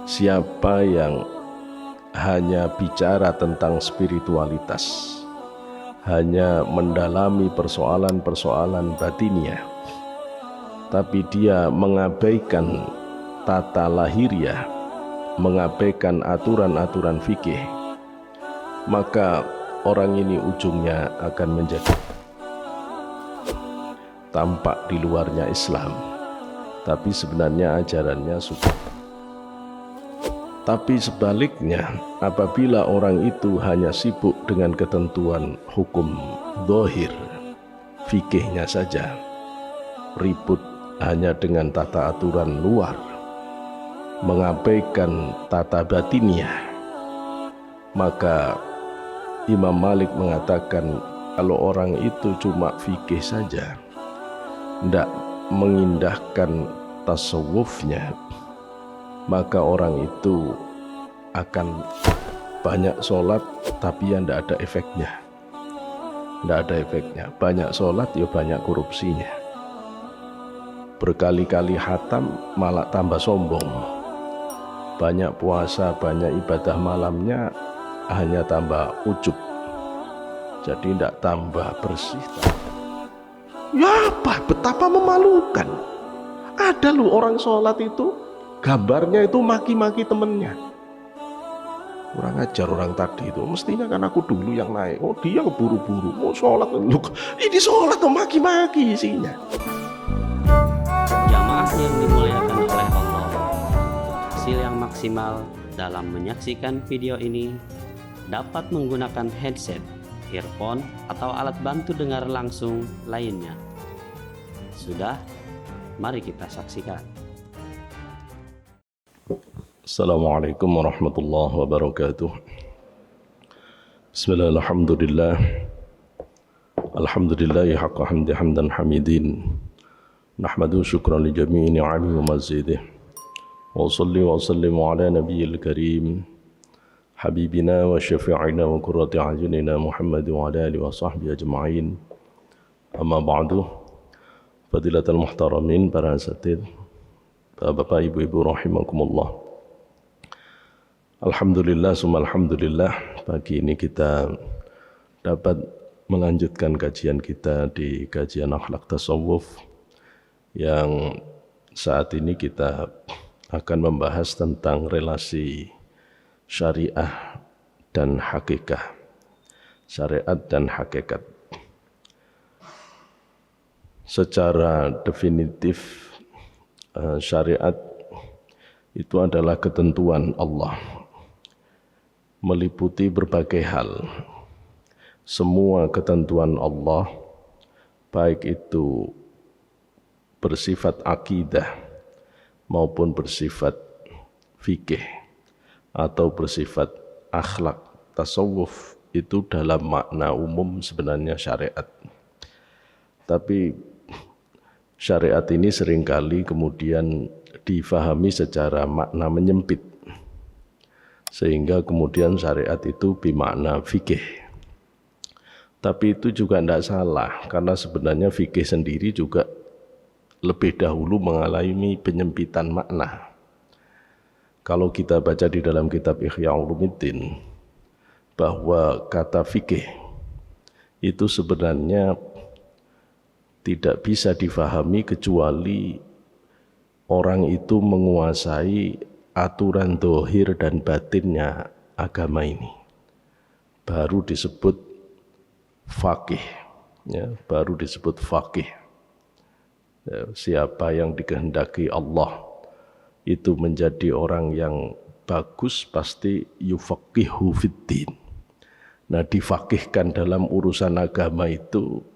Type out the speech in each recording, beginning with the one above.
Siapa yang hanya bicara tentang spiritualitas, hanya mendalami persoalan-persoalan batinnya, tapi dia mengabaikan tata lahiriah, mengabaikan aturan-aturan fikih, maka orang ini ujungnya akan menjadi tampak di luarnya Islam, tapi sebenarnya ajarannya suka. Tapi sebaliknya, apabila orang itu hanya sibuk dengan ketentuan hukum zahir, fikihnya saja, ribut hanya dengan tata aturan luar, mengabaikan tata batinnya, maka Imam Malik mengatakan kalau orang itu cuma fikih saja, tidak mengindahkan tasawufnya, maka orang itu akan banyak sholat tapi yang tidak ada efeknya. Tidak ada efeknya. Banyak sholat ya banyak korupsinya. Berkali-kali hatam malah tambah sombong. Banyak puasa, banyak ibadah malamnya hanya tambah ujub. Jadi tidak tambah bersih. Ya apa? Betapa memalukan. Ada loh orang sholat itu gambarnya itu maki-maki temennya. Kurang ajar orang tadi itu. Mestinya kan aku dulu yang naik. Oh dia keburu-buru mau sholat. Loh, ini sholat tuh maki-maki isinya. Jamaah yang dimuliakan oleh Allah, hasil yang maksimal dalam menyaksikan video ini dapat menggunakan headset, earphone, atau alat bantu dengar langsung lainnya. Sudah, mari kita saksikan. Assalamualaikum warahmatullahi wabarakatuh. Bismillah, alhamdulillah. Alhamdulillahi haqqa hamdi hamdan hamidin. Nahmadu syukran li jami'i ni'ami wa mazidih. Wa salli wa sallim ala nabiyyil karim, habibina wa syafi'ina wa qurrati a'yunina Muhammad wa ala alihi wa sahbihi ajma'in. Amma ba'du. Fadilatul muhtaramin, para asatid, bapak ibu-ibu rahimakumullah. Alhamdulillah, summa alhamdulillah, pagi ini kita dapat melanjutkan kajian kita di kajian akhlak tasawuf, yang saat ini kita akan membahas tentang relasi syariah dan hakikat. Syariat dan hakikat. Secara definitif, syariat itu adalah ketentuan Allah, meliputi berbagai hal. Semua ketentuan Allah, baik itu bersifat akidah maupun bersifat fikih atau bersifat akhlak tasawuf, itu dalam makna umum sebenarnya syariat. Tapi syariat ini seringkali kemudian difahami secara makna menyempit, sehingga kemudian syariat itu bermakna fikih. Tapi itu juga tidak salah, karena sebenarnya fikih sendiri juga lebih dahulu mengalami penyempitan makna. Kalau kita baca di dalam kitab Ihya Ulumuddin, bahwa kata fikih itu sebenarnya tidak bisa difahami kecuali orang itu menguasai aturan dohir dan batinnya agama ini, baru disebut faqih, ya, baru disebut faqih. Ya, siapa yang dikehendaki Allah itu menjadi orang yang bagus, pasti yufaqihu fiddin. Nah, difaqihkan dalam urusan agama itu,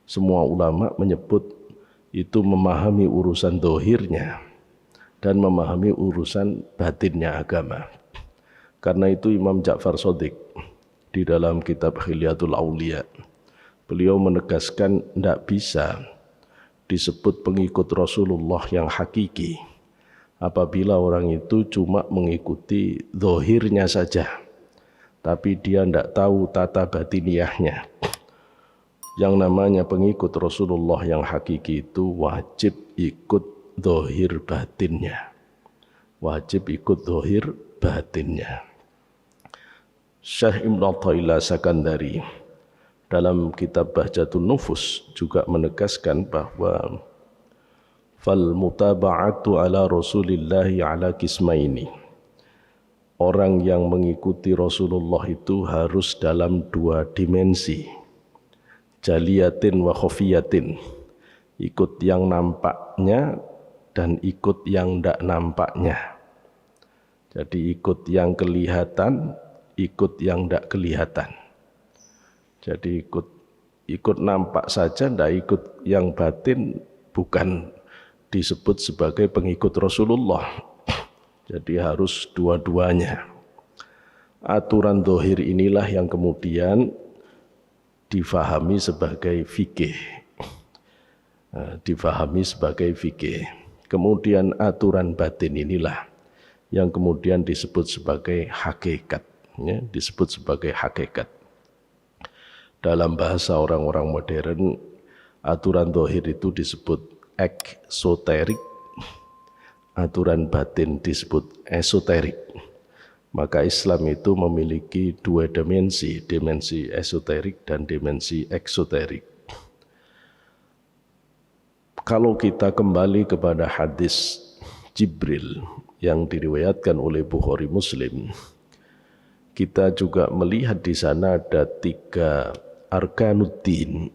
semua ulama menyebut itu memahami urusan dohirnya dan memahami urusan batinnya agama. Karena itu Imam Ja'far Shadiq di dalam kitab Khilyatul Aulia, beliau menegaskan tidak bisa disebut pengikut Rasulullah yang hakiki apabila orang itu cuma mengikuti dohirnya saja, tapi dia tidak tahu tata batiniahnya. Yang namanya pengikut Rasulullah yang hakiki itu wajib ikut dohir batinnya. wajib ikut zahir batinnya. Syekh Ibn Athaillah Sakandari dalam kitab Bahjatun Nufus juga menegaskan bahwa fal mutaba'atu ala Rasulillahi ala kismaini. Orang yang mengikuti Rasulullah itu harus dalam dua dimensi, jaliyatin wa khofiyatin, ikut yang nampaknya dan ikut yang tidak nampaknya. Jadi ikut yang kelihatan, ikut yang tidak kelihatan. Jadi ikut nampak saja, tidak ikut yang batin, bukan disebut sebagai pengikut Rasulullah. Jadi harus dua-duanya. Aturan zahir inilah yang kemudian difahami sebagai fikih. Difahami sebagai fikih. Kemudian aturan batin inilah yang kemudian disebut sebagai hakikat. Ya, disebut sebagai hakikat. Dalam bahasa orang-orang modern, aturan zahir itu disebut eksoterik, aturan batin disebut esoterik. Maka Islam itu memiliki dua dimensi, dimensi esoterik dan dimensi eksoterik. Kalau kita kembali kepada hadis Jibril yang diriwayatkan oleh Bukhari Muslim, kita juga melihat di sana ada 3 arkanuddin,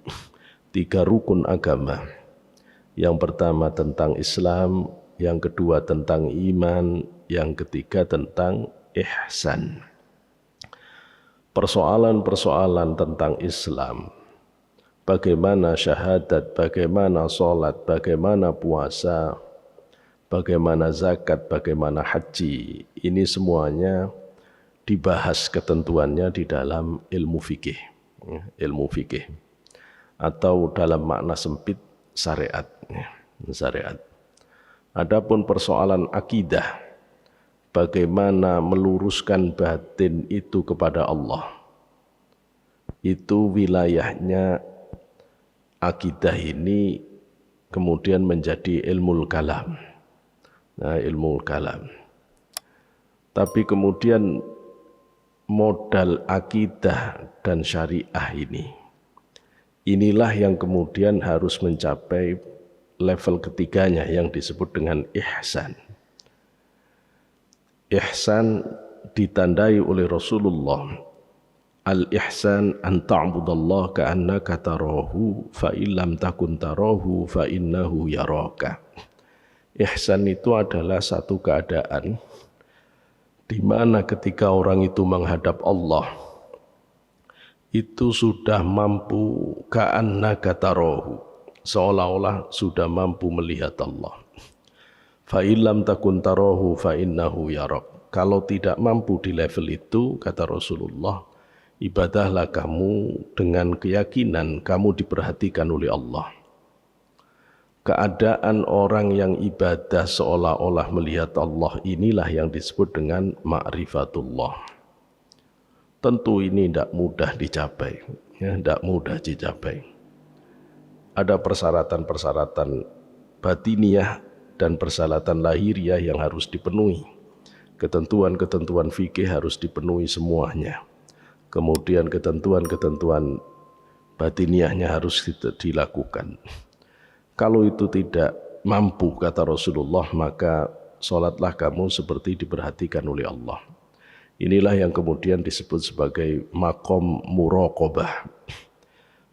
3 rukun agama. Yang pertama tentang Islam, yang kedua tentang iman, yang ketiga tentang ihsan. Persoalan-persoalan tentang Islam, bagaimana syahadat, bagaimana sholat, bagaimana puasa, bagaimana zakat, bagaimana haji, ini semuanya dibahas ketentuannya di dalam ilmu fikih, ilmu fikih, atau dalam makna sempit syariat, syariat. Adapun persoalan akidah, bagaimana meluruskan batin itu kepada Allah, itu wilayahnya akidah ini kemudian menjadi ilmu kalam. Nah, ilmu kalam. Tapi kemudian modal akidah dan syariah inilah yang kemudian harus mencapai level ketiganya yang disebut dengan ihsan. Ihsan ditandai oleh Rasulullah. Al-ihsan an ta'budallaha ka'annaka tarahu fa illam takun tarahu fa innahu yaraka. Ihsan itu adalah satu keadaan di mana ketika orang itu menghadap Allah, itu sudah mampu ka'annaka tarahu, seolah-olah sudah mampu melihat Allah. Fa illam takun tarahu fa innahu yarak. Kalau tidak mampu di level itu, kata Rasulullah, ibadahlah kamu dengan keyakinan kamu diperhatikan oleh Allah. Keadaan orang yang ibadah seolah-olah melihat Allah, inilah yang disebut dengan ma'rifatullah. Tentu ini tidak mudah dicapai, ya, tidak mudah dicapai. Ada persyaratan-persyaratan batiniah dan persyaratan lahiriah yang harus dipenuhi. Ketentuan-ketentuan fikih harus dipenuhi semuanya. Kemudian ketentuan-ketentuan batiniahnya harus dilakukan. Kalau itu tidak mampu, kata Rasulullah, maka sholatlah kamu seperti diperhatikan oleh Allah. Inilah yang kemudian disebut sebagai maqam muraqabah.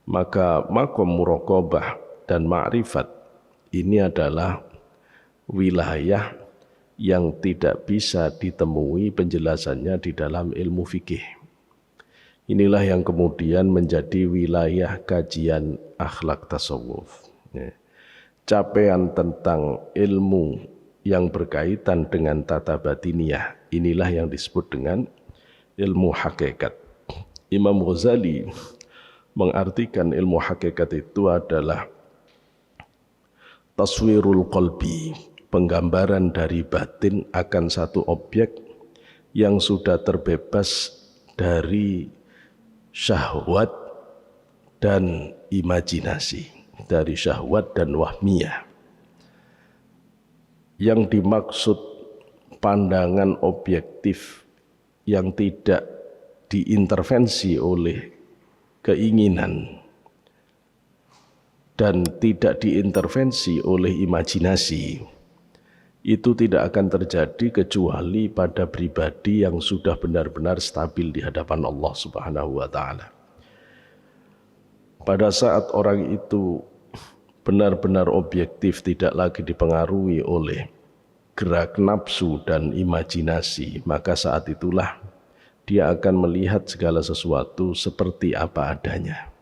Maka maqam muraqabah dan ma'rifat ini adalah wilayah yang tidak bisa ditemui penjelasannya di dalam ilmu fikih. Inilah yang kemudian menjadi wilayah kajian akhlak tasawuf. Capaian tentang ilmu yang berkaitan dengan tata batiniah, inilah yang disebut dengan ilmu hakikat. Imam Ghazali mengartikan ilmu hakikat itu adalah taswirul qalbi, penggambaran dari batin akan satu objek yang sudah terbebas dari syahwat dan imajinasi, dari syahwat dan wahmiyah. Yang dimaksud pandangan objektif yang tidak diintervensi oleh keinginan dan tidak diintervensi oleh imajinasi, itu tidak akan terjadi kecuali pada pribadi yang sudah benar-benar stabil di hadapan Allah Subhanahu wa Ta'ala. Pada saat orang itu benar-benar objektif, tidak lagi dipengaruhi oleh gerak nafsu dan imajinasi, maka saat itulah dia akan melihat segala sesuatu seperti apa adanya.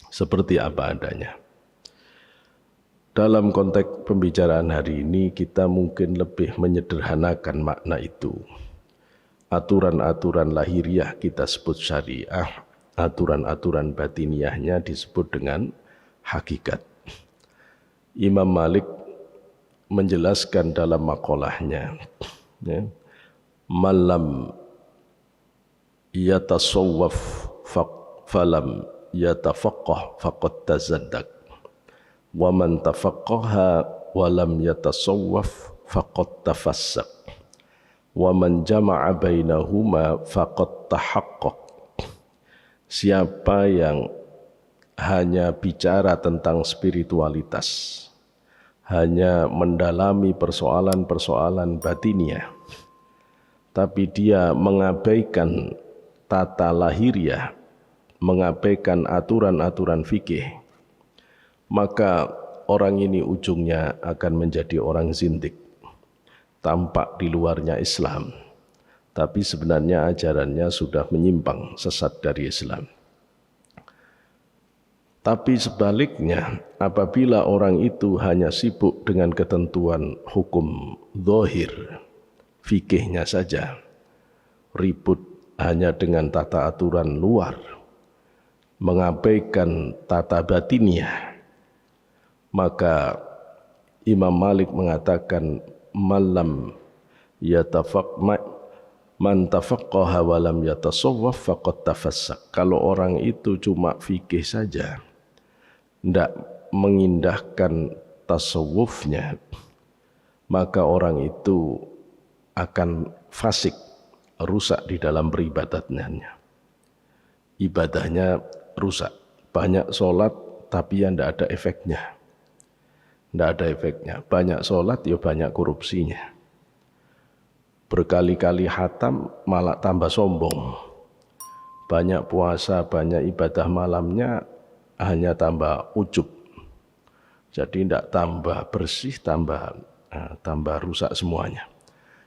Seperti apa adanya. Dalam konteks pembicaraan hari ini kita mungkin lebih menyederhanakan makna itu. Aturan-aturan lahiriah kita sebut syariah, aturan-aturan batiniahnya disebut dengan hakikat. Imam Malik menjelaskan dalam makolahnya, ya, malam yatasawwaf falam yatafaqqah faqad tazaddaq wa man tafaqqaha wa lam yatasawwaf faqad tafassaq wa man jama'a bainahuma faqad tahaqqaq. Siapa yang hanya bicara tentang spiritualitas, hanya mendalami persoalan-persoalan batiniah, tapi dia mengabaikan tata lahiriah, mengabaikan aturan-aturan fikih, maka orang ini ujungnya akan menjadi orang zindik, tampak di luarnya Islam, tapi sebenarnya ajarannya sudah menyimpang, sesat dari Islam. Tapi sebaliknya, apabila orang itu hanya sibuk dengan ketentuan hukum zahir, fikihnya saja, ribut hanya dengan tata aturan luar, mengabaikan tata batiniah, maka Imam Malik mengatakan man tafaqqaha wa lam yatasawwaf faqad tafassaq. Kalau orang itu cuma fikih saja, tidak mengindahkan tasawufnya, maka orang itu akan fasik, rusak di dalam beribadatnya. Ibadahnya rusak, banyak sholat tapi yang tidak ada efeknya. Tidak ada efeknya, banyak sholat ya banyak korupsinya. Berkali-kali khatam malah tambah sombong. Banyak puasa, banyak ibadah malamnya hanya tambah ujub. Jadi tidak tambah bersih, tambah rusak semuanya.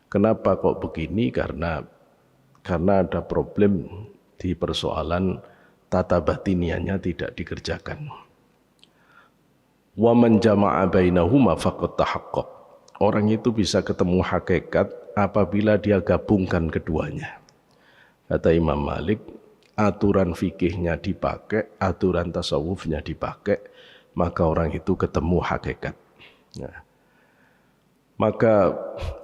Kenapa kok begini? Karena ada problem di persoalan tata batiniannya tidak dikerjakan. Wa man jama'a bainahuma faqad tahaqqaq. Orang itu bisa ketemu hakikat apabila dia gabungkan keduanya. Kata Imam Malik, aturan fikihnya dipakai, aturan tasawufnya dipakai, maka orang itu ketemu hakikat. Nah, maka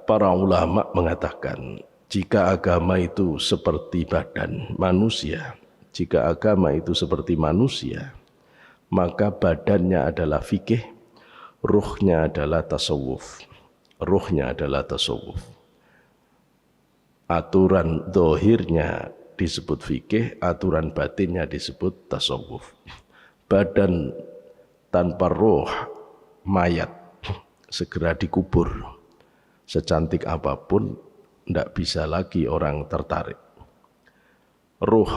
para ulama mengatakan, jika agama itu seperti badan manusia, jika agama itu seperti manusia, maka badannya adalah fikih, ruhnya adalah tasawuf. Ruhnya adalah tasawuf. Aturan dohirnya disebut fikih, aturan batinnya disebut tasawuf. Badan tanpa roh, mayat, segera dikubur. Secantik apapun, tidak bisa lagi orang tertarik. Ruh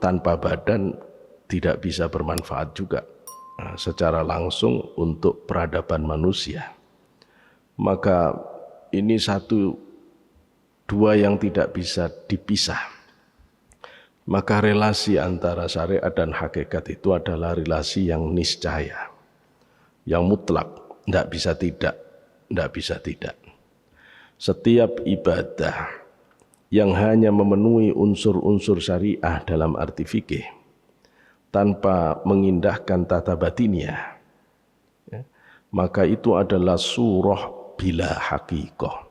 tanpa badan tidak bisa bermanfaat juga secara langsung untuk peradaban manusia. Maka ini dua yang tidak bisa dipisah. Maka relasi antara syariat dan hakikat itu adalah relasi yang niscaya, yang mutlak, tidak bisa tidak, tidak bisa tidak. Setiap ibadah yang hanya memenuhi unsur-unsur syariah dalam arti fikih tanpa mengindahkan tata batiniah, maka itu adalah surah bila hakikoh.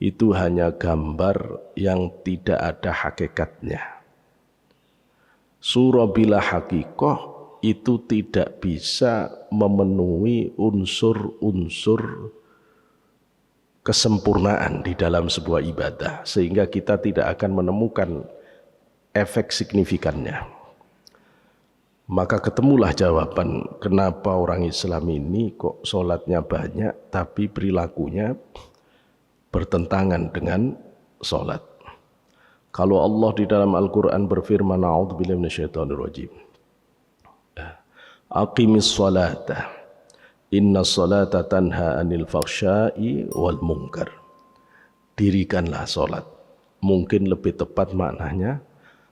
Itu hanya gambar yang tidak ada hakikatnya. Surah bila hakikoh itu tidak bisa memenuhi unsur-unsur kesempurnaan di dalam sebuah ibadah, sehingga kita tidak akan menemukan efek signifikannya. Maka ketemulah jawaban kenapa orang Islam ini kok sholatnya banyak tapi perilakunya bertentangan dengan sholat. Kalau Allah di dalam Al-Quran berfirman, a'udzubillahi minasyaitonirrajim, aqimis sholata inna sholata tanha anil fahsya'i wal munkar. Dirikanlah sholat. Mungkin lebih tepat maknanya,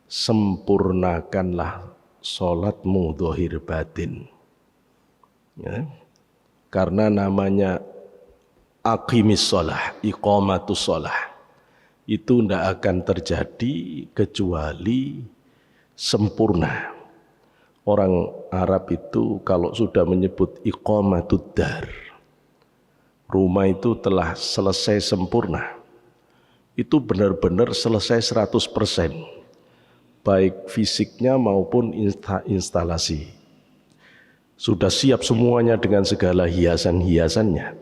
sempurnakanlah sholatmu zahir batin. Ya. Karena namanya aqimis sholah, iqamatus sholah, itu tidak akan terjadi kecuali sempurna. Orang Arab itu kalau sudah menyebut iqamatud dar, rumah itu telah selesai sempurna, itu benar-benar selesai 100%, baik fisiknya maupun instalasi. Sudah siap semuanya dengan segala hiasan-hiasannya.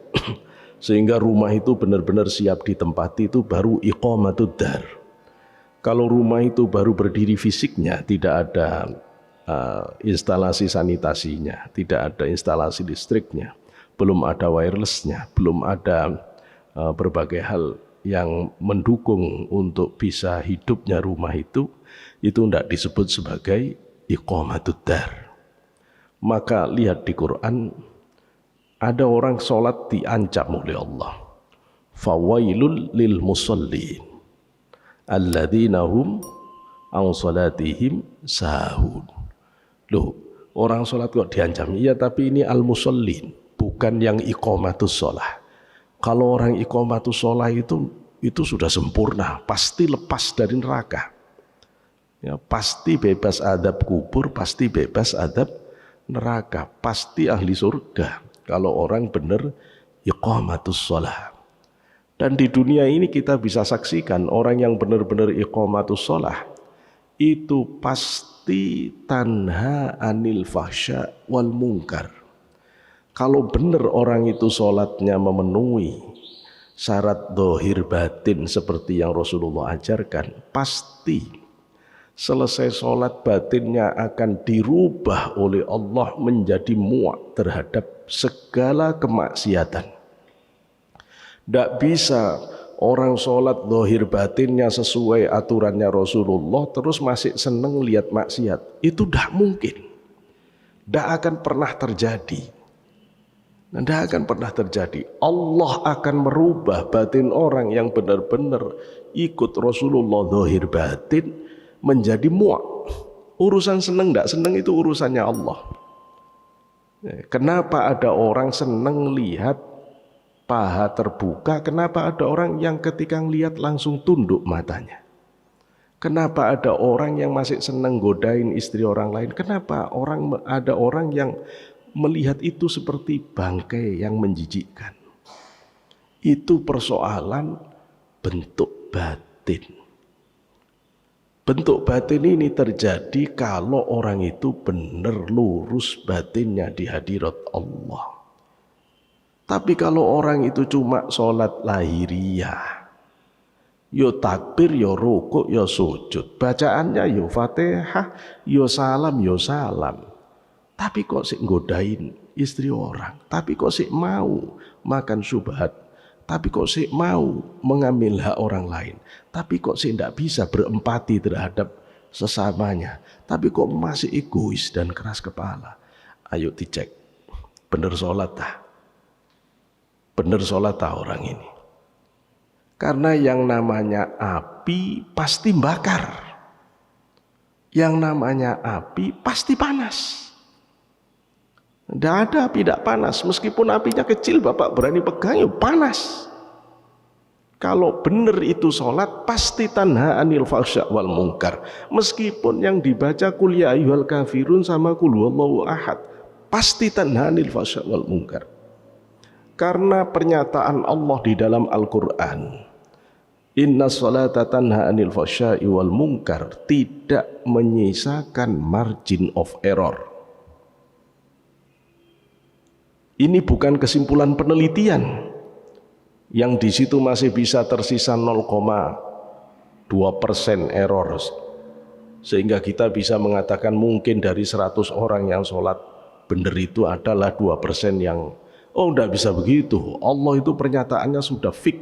Sehingga rumah itu benar-benar siap ditempati, itu baru iqamatud dar. Kalau rumah itu baru berdiri fisiknya, tidak ada instalasi sanitasinya, tidak ada instalasi listriknya, belum ada wirelessnya, belum ada berbagai hal yang mendukung untuk bisa hidupnya rumah itu tidak disebut sebagai iqamatud dar. Maka lihat di Quran, ada orang sholat diancam oleh Allah, fawailul lil musallin alladzina hum an sholatihim sahun. Loh, orang sholat kok diancam? Iya, tapi ini al-musallin, bukan yang iqamatus sholah. Kalau orang iqamatus sholah itu sudah sempurna, pasti lepas dari neraka. Ya, pasti bebas adab kubur, pasti bebas adab neraka, pasti ahli surga. Kalau orang benar iqamatus sholah. Dan di dunia ini kita bisa saksikan orang yang benar-benar iqamatus sholah itu pasti tanha anil fahsya wal munkar. Kalau benar orang itu sholatnya memenuhi syarat dohir batin seperti yang Rasulullah ajarkan, pasti selesai sholat batinnya akan dirubah oleh Allah menjadi muak terhadap segala kemaksiatan. Tidak bisa orang sholat zahir batinnya sesuai aturannya Rasulullah terus masih seneng lihat maksiat. Itu tidak mungkin. Tidak akan pernah terjadi. Tidak akan pernah terjadi. Allah akan merubah batin orang yang benar-benar ikut Rasulullah zahir batin menjadi muak. Urusan seneng tidak seneng itu urusannya Allah. Kenapa ada orang seneng lihat paha terbuka? Kenapa ada orang yang ketika lihat langsung tunduk matanya? Kenapa ada orang yang masih seneng godain istri orang lain? Kenapa ada orang yang melihat itu seperti bangkai yang menjijikkan? Itu persoalan bentuk batin. Bentuk batin ini terjadi kalau orang itu benar lurus batinnya di hadirat Allah. Tapi kalau orang itu cuma sholat lahiriah, yo takbir, yo rukuk, yo sujud, bacaannya yo fatihah, yo salam, tapi kok sih ngodain istri orang, tapi kok sih mau makan syubhat, tapi kok sih mau mengambil hak orang lain, tapi kok sih tidak bisa berempati terhadap sesamanya, tapi kok masih egois dan keras kepala. Ayo dicek, bener sholat tak? Bener sholat tak orang ini? Karena yang namanya api pasti bakar, yang namanya api pasti panas. Tidak ada api tidak panas, meskipun apinya kecil Bapak berani pegang, ya panas. Kalau benar itu sholat pasti tanha anil fahsya wal munkar. Meskipun yang dibaca qul ya ayyuhal kafirun sama qul huwallahu ahad, pasti tanha anil fahsya wal munkar. Karena pernyataan Allah di dalam Al-Quran, inna sholata tanha anil fahsya'i wal munkar, tidak menyisakan margin of error. Ini bukan kesimpulan penelitian. yang di situ masih bisa tersisa 0,2% error, sehingga kita bisa mengatakan mungkin dari 100 orang yang sholat benar itu adalah 2% yang enggak bisa begitu. Allah itu pernyataannya sudah fix,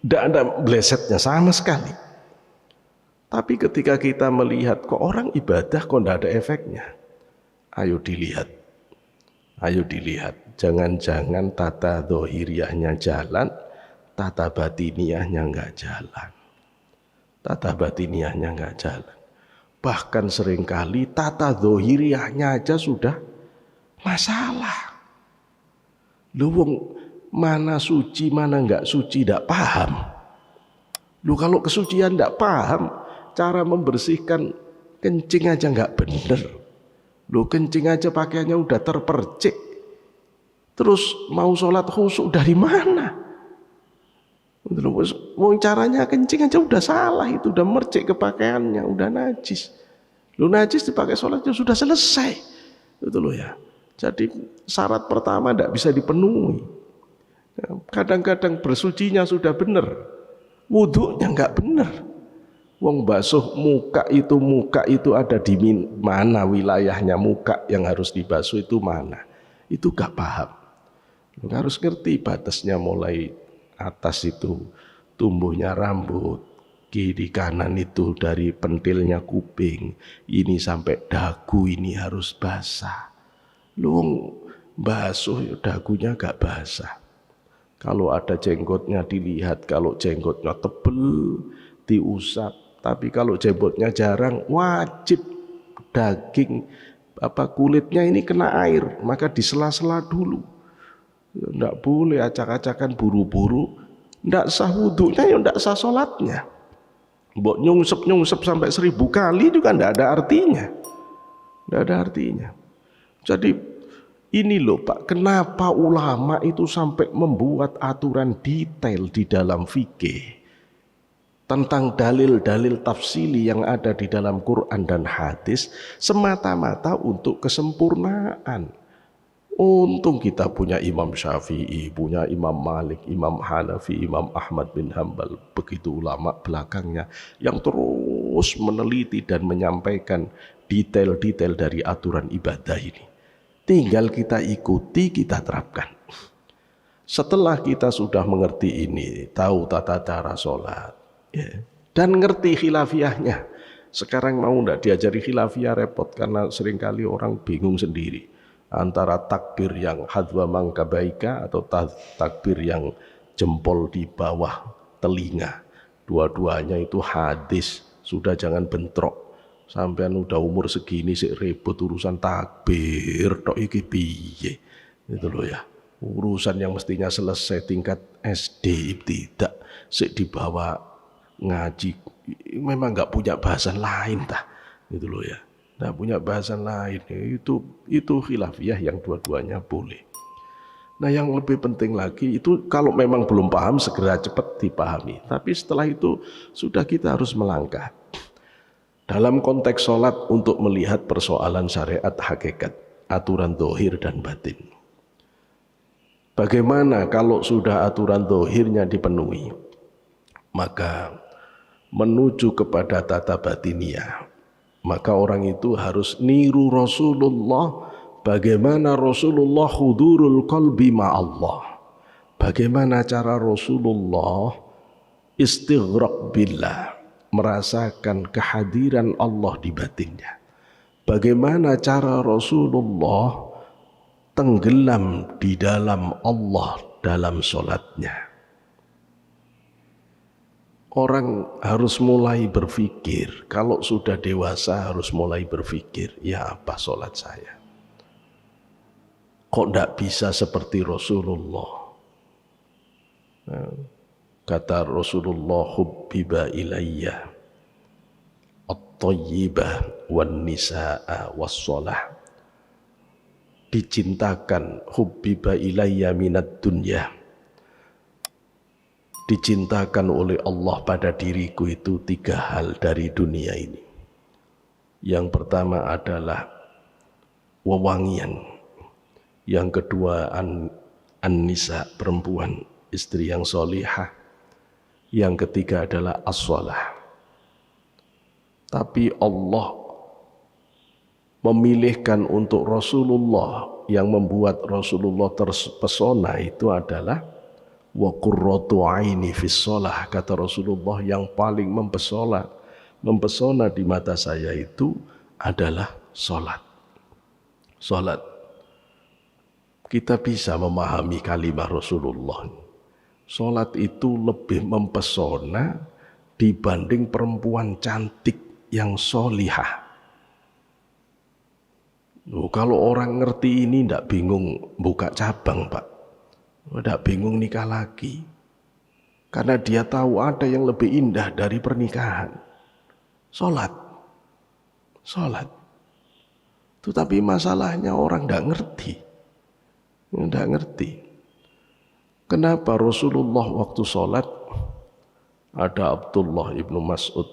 tidak ada blesetnya sama sekali. Tapi ketika kita melihat kok orang ibadah kok tidak ada efeknya, ayo dilihat, jangan-jangan tata dohiriyahnya jalan, tata batiniahnya enggak jalan. Bahkan seringkali tata dohiriyahnya aja sudah masalah. Lu wong mana suci mana enggak suci tidak paham. Lu kalau kesucian tidak paham, cara membersihkan kencing aja enggak bener. Lu kencing aja pakaiannya udah terpercik. Terus mau sholat khusyuk dari mana? Mau caranya kencing aja udah salah, itu udah mercik ke pakaiannya, udah najis. Lu najis dipakai sholatnya sudah selesai. Itu loh ya. Jadi syarat pertama tidak bisa dipenuhi. Kadang-kadang bersucinya sudah benar, wudhunya nggak benar. Wong basuh muka itu ada di mana wilayahnya, muka yang harus dibasuh itu mana? Itu gak paham. Harus ngerti batasnya, mulai atas itu tumbuhnya rambut, kiri kanan itu dari pentilnya kuping, ini sampai dagu ini harus basah. Lu basuh dagunya gak basah. Kalau ada jenggotnya dilihat, kalau jenggotnya tebel diusap. Tapi kalau jenggotnya jarang, wajib daging kulitnya ini kena air, maka disela-sela dulu. Nggak boleh acak-acakan buru-buru, nggak sah wudhunya, ya nggak sah sholatnya. Mbok nyungsep sampai 1000 kali juga nggak ada artinya. Jadi ini loh Pak, kenapa ulama itu sampai membuat aturan detail di dalam fikih tentang dalil-dalil tafsili yang ada di dalam Quran dan hadis, semata-mata untuk kesempurnaan. Untung kita punya Imam Syafi'i, punya Imam Malik, Imam Hanafi, Imam Ahmad bin Hambal, begitu ulama belakangnya yang terus meneliti dan menyampaikan detail-detail dari aturan ibadah ini. Tinggal kita ikuti, kita terapkan. Setelah kita sudah mengerti ini, tahu tata cara sholat, dan ngerti khilafiyahnya. Sekarang mau ndak diajari khilafiyah repot, karena seringkali orang bingung sendiri antara takbir yang hadwa mangkabaika atau takbir yang jempol di bawah telinga. Dua-duanya itu hadis, sudah jangan bentrok. Sampean udah umur segini sik ribut urusan takbir tok iki piye. Itu loh ya. Urusan yang mestinya selesai tingkat SD tidak sik dibawa ngaji, memang nggak punya bahasan lain tah, gitu loh ya, nggak punya bahasan lain. Itu khilafiyah yang dua-duanya boleh. Nah yang lebih penting lagi itu kalau memang belum paham segera cepat dipahami. Tapi setelah itu sudah kita harus melangkah dalam konteks sholat untuk melihat persoalan syariat hakikat, aturan dohir dan batin. Bagaimana kalau sudah aturan dohirnya dipenuhi, maka menuju kepada tata batiniah, maka orang itu harus niru Rasulullah. Bagaimana Rasulullah hudurul qalbi ma'allah, bagaimana cara Rasulullah istighraq billah, merasakan kehadiran Allah di batinnya. Bagaimana cara Rasulullah tenggelam di dalam Allah dalam sholatnya. Orang harus mulai berpikir, kalau sudah dewasa harus mulai berpikir, ya apa sholat saya? Kok tidak bisa seperti Rasulullah? Kata Rasulullah, hubbiba ilayya at-tayyibah wan nisa'a was sholah. Dicintakan, hubbiba ilayya minad dunya, dicintakan oleh Allah pada diriku itu 3 hal dari dunia ini. Yang pertama adalah wewangian, yang kedua an-nisa, perempuan, istri yang solihah. Yang ketiga adalah as-shalah. Tapi Allah memilihkan untuk Rasulullah, yang membuat Rasulullah terpesona itu adalah wa qurratu aini fis shalah. Kata Rasulullah, yang paling mempesona di mata saya itu adalah salat. Salat. Kita bisa memahami kalimat Rasulullah. Salat itu lebih mempesona dibanding perempuan cantik yang solihah. Kalau orang ngerti ini ndak bingung buka cabang, Pak. Ndak bingung nikah lagi. Karena dia tahu ada yang lebih indah dari pernikahan. Salat. Salat. Tetapi masalahnya orang ndak ngerti. Ndak ngerti. Kenapa Rasulullah waktu salat ada Abdullah ibnu Mas'ud.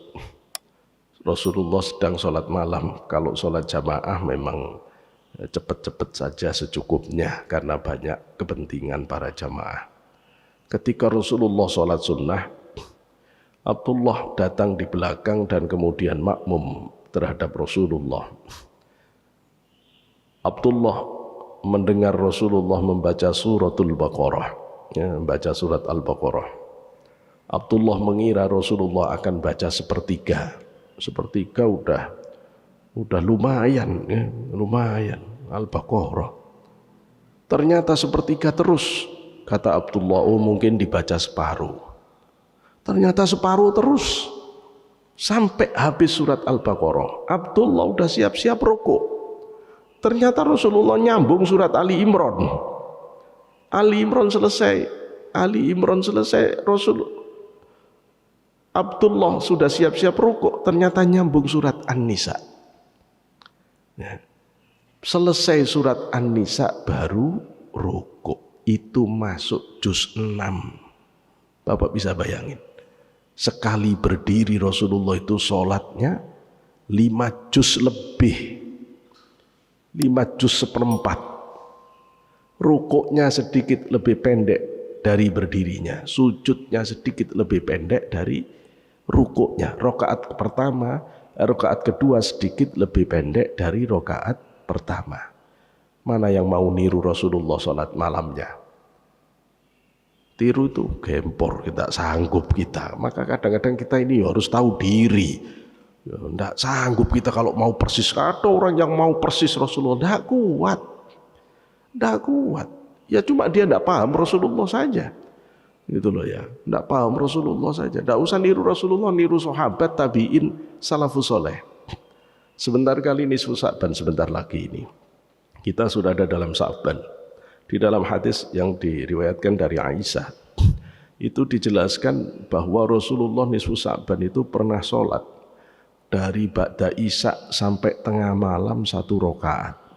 Rasulullah sedang sholat malam. Kalau sholat jamaah memang cepat-cepat saja secukupnya karena banyak kepentingan para jamaah. Ketika Rasulullah sholat sunnah, Abdullah datang di belakang dan kemudian makmum terhadap Rasulullah. Abdullah mendengar Rasulullah membaca suratul Baqarah, membaca surat Al-Baqarah. Abdullah mengira Rasulullah akan baca sepertiga udah lumayan, lumayan Al-Baqarah. Ternyata sepertiga terus. Kata Abdullah, oh mungkin dibaca separuh. Ternyata separuh terus sampai habis surat Al-Baqarah. Abdullah udah siap-siap rukuk. Ternyata Rasulullah nyambung surat Ali Imran. Ali Imran selesai. Abdullah sudah siap-siap rukuk, ternyata nyambung surat An-Nisa. Selesai surat An-Nisa baru rukuk. Itu masuk juz 6. Bapak bisa bayangin. Sekali berdiri Rasulullah itu sholatnya 5 juz lebih. 5 juz seperempat. Rukuknya sedikit lebih pendek dari berdirinya. Sujudnya sedikit lebih pendek dari rukuknya. Rakaat pertama, rakaat kedua sedikit lebih pendek dari rakaat pertama. Mana yang mau niru Rasulullah sholat malamnya? Tiru itu gempor, kita sanggup kita. Maka kadang-kadang kita ini harus tahu diri. Tidak sanggup kita kalau mau persis. Ada orang yang mau persis Rasulullah, tidak kuat. Tidak kuat. Ya cuma dia tidak paham Rasulullah saja. Gitu loh ya, tidak paham Rasulullah saja. Tidak usah niru Rasulullah, niru sahabat, tabi'in, salafus soleh. Sebentar kali nisfu Sa'ban, sebentar lagi ini. Kita sudah ada dalam Sa'ban. Di dalam hadis yang diriwayatkan dari Aisyah, itu dijelaskan bahwa Rasulullah nisfu Sa'ban itu pernah sholat dari ba'da Isya sampai tengah malam 1 rakaat.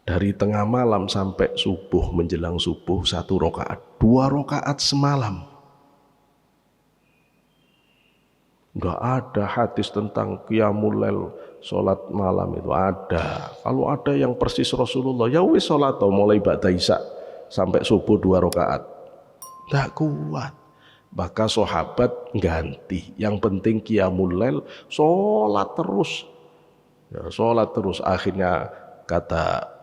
Dari tengah malam sampai subuh, menjelang subuh 1 rakaat, 2 rakaat semalam. Enggak ada hadis tentang qiyamul lail, sholat malam itu ada. Kalau ada yang persis Rasulullah, ya wis sholat mulai ba'da Isya sampai subuh 2 rakaat. Enggak kuat. Maka sahabat ganti. Yang penting qiyamul lail, sholat terus. Ya, sholat terus. Akhirnya kata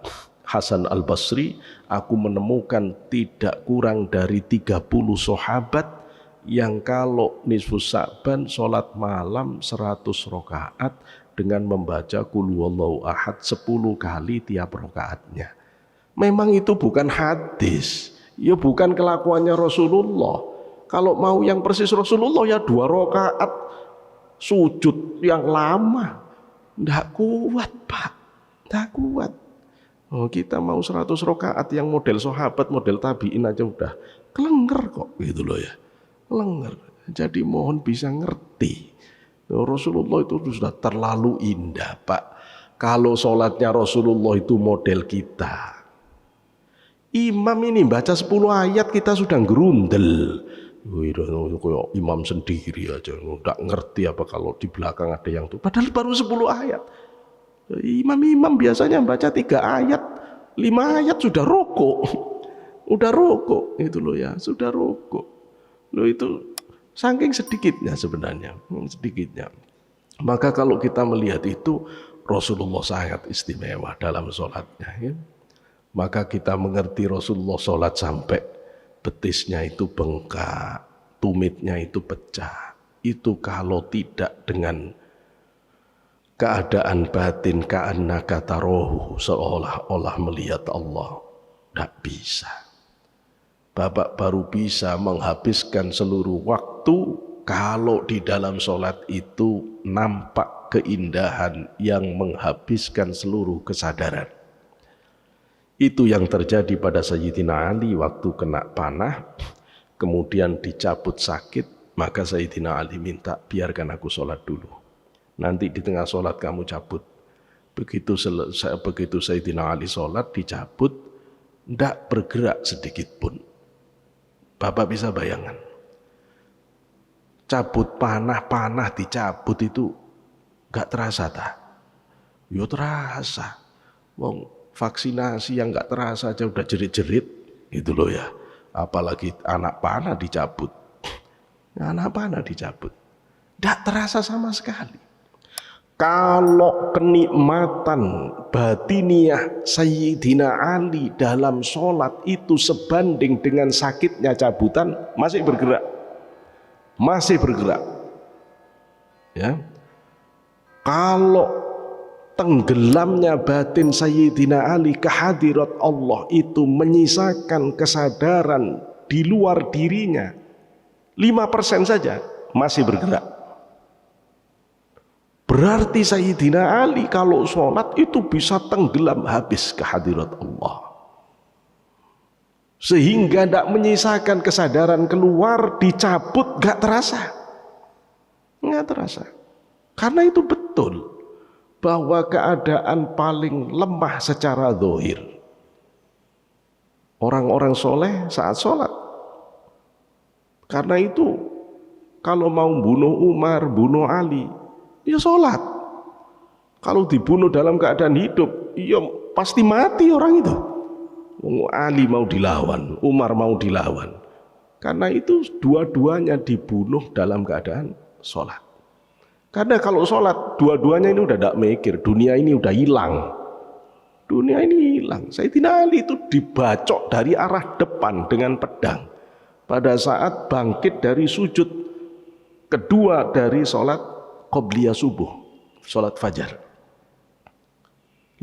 Hasan Al-Basri, aku menemukan tidak kurang dari 30 sahabat yang kalau nisfu Sa'ban sholat malam 100 rakaat dengan membaca Qul huwallahu ahad 10 kali tiap rakaatnya. Memang itu bukan hadis, ya bukan kelakuannya Rasulullah. Kalau mau yang persis Rasulullah ya 2 rakaat sujud yang lama. Tidak kuat, Pak. Tidak kuat. Oh, kita mau 100 rakaat yang model sahabat, model tabi'in aja udah kelengger kok gitu loh ya. Kelengger. Jadi mohon bisa ngerti. Rasulullah itu sudah terlalu indah, Pak. Kalau sholatnya Rasulullah itu model kita. Imam ini baca 10 ayat kita sudah gerundel. Kayak imam sendiri aja, nggak ngerti apa kalau di belakang ada yang tuh. Padahal baru 10 ayat. Imam-imam biasanya baca 3 ayat, 5 ayat sudah rukuk. udah rukuk itu loh ya, sudah rukuk. Loh itu saking sedikitnya sebenarnya, sedikitnya. Maka kalau kita melihat itu, Rasulullah sangat istimewa dalam sholatnya ya. Maka kita mengerti Rasulullah sholat sampai betisnya itu bengkak, tumitnya itu pecah. Itu kalau tidak dengan keadaan batin ka'annaka tarahu, seolah-olah melihat Allah, tidak bisa. Bapak baru bisa menghabiskan seluruh waktu kalau di dalam sholat itu nampak keindahan yang menghabiskan seluruh kesadaran. Itu yang terjadi pada Sayyidina Ali waktu kena panah, kemudian dicabut sakit, maka Sayyidina Ali minta, biarkan aku sholat dulu. Nanti di tengah sholat kamu cabut. Begitu Sayyidina Ali sholat, dicabut, tidak bergerak sedikit pun. Bapak bisa bayangkan, cabut panah dicabut itu gak terasa tak? Yo terasa. Wong vaksinasi yang gak terasa aja udah jerit-jerit gitu loh ya. Apalagi anak panah dicabut. Anak panah dicabut. Gak terasa sama sekali. Kalau kenikmatan batiniah Sayyidina Ali dalam sholat itu sebanding dengan sakitnya cabutan, masih bergerak. Masih bergerak. Ya. Kalau tenggelamnya batin Sayyidina Ali ke hadirat Allah itu menyisakan kesadaran di luar dirinya 5% saja masih bergerak. Berarti Sayyidina Ali kalau sholat itu bisa tenggelam habis ke hadirat Allah. Sehingga tidak menyisakan kesadaran keluar, dicabut, gak terasa. Gak terasa. Karena itu betul bahwa keadaan paling lemah secara zahir orang-orang soleh saat sholat. Karena itu kalau mau bunuh Umar, bunuh Ali, ya sholat. Kalau dibunuh dalam keadaan hidup, ya pasti mati orang itu. Ali mau dilawan, Umar mau dilawan. Karena itu dua-duanya dibunuh dalam keadaan sholat. Karena kalau sholat, dua-duanya ini udah tidak mikir, dunia ini udah hilang. Dunia ini hilang. Sayyidina Ali itu dibacok dari arah depan dengan pedang. Pada saat bangkit dari sujud kedua dari sholat qobliyah subuh, sholat fajar.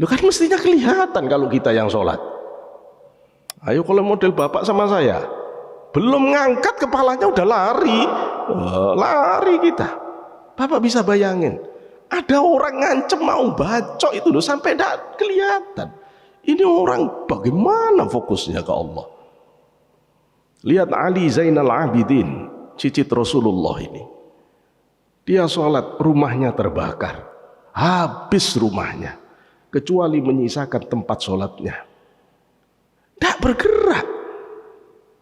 Loh kan mestinya kelihatan kalau kita yang sholat. Ayo kalau model bapak sama saya, belum ngangkat kepalanya udah lari. Lari kita. Bapak bisa bayangin, ada orang ngancem mau bacok itu loh sampai tidak kelihatan. Ini orang bagaimana fokusnya ke Allah. Lihat Ali Zainal Abidin, cicit Rasulullah ini. Dia sholat, rumahnya terbakar. Habis rumahnya. Kecuali menyisakan tempat sholatnya. Tidak bergerak.